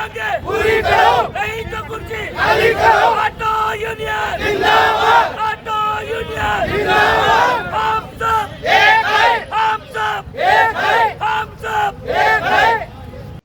मांगे पूरी करो, नहीं तो कुर्सी खाली करो। ऑटो यूनियन जिंदाबाद, ऑटो यूनियन जिंदाबाद। हम सब एक है, हम सब एक है, हम सब एक है।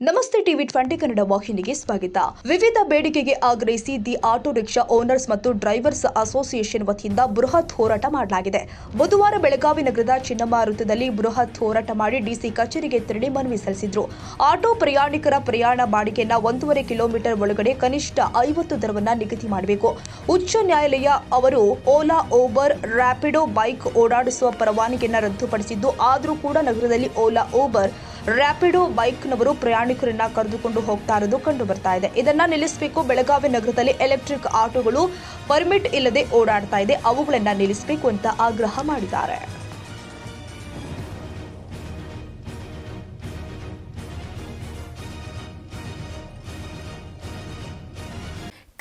ನಮಸ್ತೆ ಟಿವಿ 20 ಕನ್ನಡ ವಾಹಿನಿಗೆ ಸ್ವಾಗತ. ವಿವಿಧ ಬೇಡಿಕೆಗೆ ಆಗ್ರಹಿಸಿ ದಿ ಆಟೋ ರಿಕ್ಷಾ ಓನರ್ಸ್ ಮತ್ತು ಡ್ರೈವರ್ಸ್ ಅಸೋಸಿಯೇಷನ್ ವತಿಯಿಂದ ಬೃಹತ್ ಹೋರಾಟ ಮಾಡಲಾಗಿದೆ. ಬುಧವಾರ ಬೆಳಗಾವಿ ನಗರದ ಚಿನ್ನಮ್ಮ ವೃತ್ತದಲ್ಲಿ ಬೃಹತ್ ಹೋರಾಟ ಮಾಡಿ ಡಿಸಿ ಕಚೇರಿಗೆ ತೆರಳಿ ಮನವಿ ಸಲ್ಲಿಸಿದರು. ಆಟೋ ಪ್ರಯಾಣಿಕರ ಪ್ರಯಾಣ ಬಾಡಿಗೆಯನ್ನು 1.5 ಕಿಲೋಮೀಟರ್ ಒಳಗಡೆ ಕನಿಷ್ಠ 50 ದರವನ್ನು ನಿಗದಿ ಮಾಡಬೇಕು. ಉಚ್ಚ ನ್ಯಾಯಾಲಯ ಅವರು ಓಲಾ, ಊಬರ್, ರ್ಯಾಪಿಡೋ ಬೈಕ್ ಓಡಾಡಿಸುವ ಪರವಾನಗಿಯನ್ನು ರದ್ದುಪಡಿಸಿದ್ದು, ಆದರೂ ಕೂಡ ನಗರದಲ್ಲಿ ಓಲಾ, ಊಬರ್, ರ್ಯಾಪಿಡೋ ಬೈಕ್ನವರು ಪ್ರಯಾಣಿಕರನ್ನ ಕರೆದುಕೊಂಡು ಹೋಗ್ತಾ ಇರೋದು ಕಂಡು ಬರ್ತಾ ಇದೆ. ಇದನ್ನ ನಿಲ್ಲಿಸಬೇಕು. ಬೆಳಗಾವಿ ನಗರದಲ್ಲಿ ಎಲೆಕ್ಟ್ರಿಕ್ ಆಟೋಗಳು ಪರ್ಮಿಟ್ ಇಲ್ಲದೆ ಓಡಾಡ್ತಾ ಇದೆ, ಅವುಗಳನ್ನ ನಿಲ್ಲಿಸಬೇಕು ಅಂತ ಆಗ್ರಹ ಮಾಡಿದ್ದಾರೆ.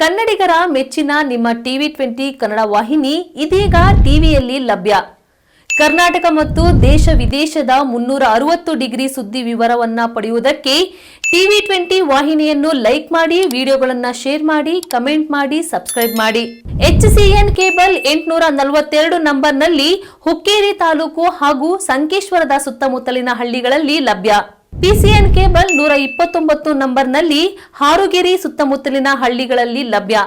ಕನ್ನಡಿಗರ ಮೆಚ್ಚಿನ ನಿಮ್ಮ ಟಿವಿ 20 ಕನ್ನಡ ವಾಹಿನಿ ಇದೀಗ ಟಿವಿಯಲ್ಲಿ ಲಭ್ಯ. ಕರ್ನಾಟಕ ಮತ್ತು ದೇಶ ವಿದೇಶದ 360 ಡಿಗ್ರಿ ಸುದ್ದಿ ವಿವರವನ್ನ ಪಡೆಯುವುದಕ್ಕೆ ಟಿವಿ 20 ವಾಹಿನಿಯನ್ನು ಲೈಕ್ ಮಾಡಿ, ವಿಡಿಯೋಗಳನ್ನು ಶೇರ್ ಮಾಡಿ, ಕಮೆಂಟ್ ಮಾಡಿ, ಸಬ್ಸ್ಕ್ರೈಬ್ ಮಾಡಿ. HCN ಕೇಬಲ್ 842 ನಂಬರ್ನಲ್ಲಿ ಹುಕ್ಕೇರಿ ತಾಲೂಕು ಹಾಗೂ ಸಂಕೇಶ್ವರದ ಸುತ್ತಮುತ್ತಲಿನ ಹಳ್ಳಿಗಳಲ್ಲಿ ಲಭ್ಯ. PCN ಕೇಬಲ್ 129 ನಂಬರ್ನಲ್ಲಿ ಹಾರುಗೆರೆ ಸುತ್ತಮುತ್ತಲಿನ ಹಳ್ಳಿಗಳಲ್ಲಿ ಲಭ್ಯ.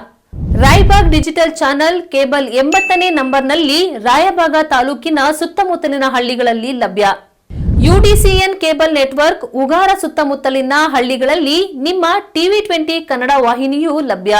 ರಾಯಬಾಗ್ ಡಿಜಿಟಲ್ ಚಾನೆಲ್ ಕೇಬಲ್ 80ನೇ ನಂಬರ್ನಲ್ಲಿ ರಾಯಬಾಗ ತಾಲೂಕಿನ ಸುತ್ತಮುತ್ತಲಿನ ಹಳ್ಳಿಗಳಲ್ಲಿ ಲಭ್ಯ. UDCN ಕೇಬಲ್ ನೆಟ್ವರ್ಕ್ ಉಗಾರ ಸುತ್ತಮುತ್ತಲಿನ ಹಳ್ಳಿಗಳಲ್ಲಿ ನಿಮ್ಮ ಟಿವಿ 20 ಕನ್ನಡ ವಾಹಿನಿಯೂ ಲಭ್ಯ.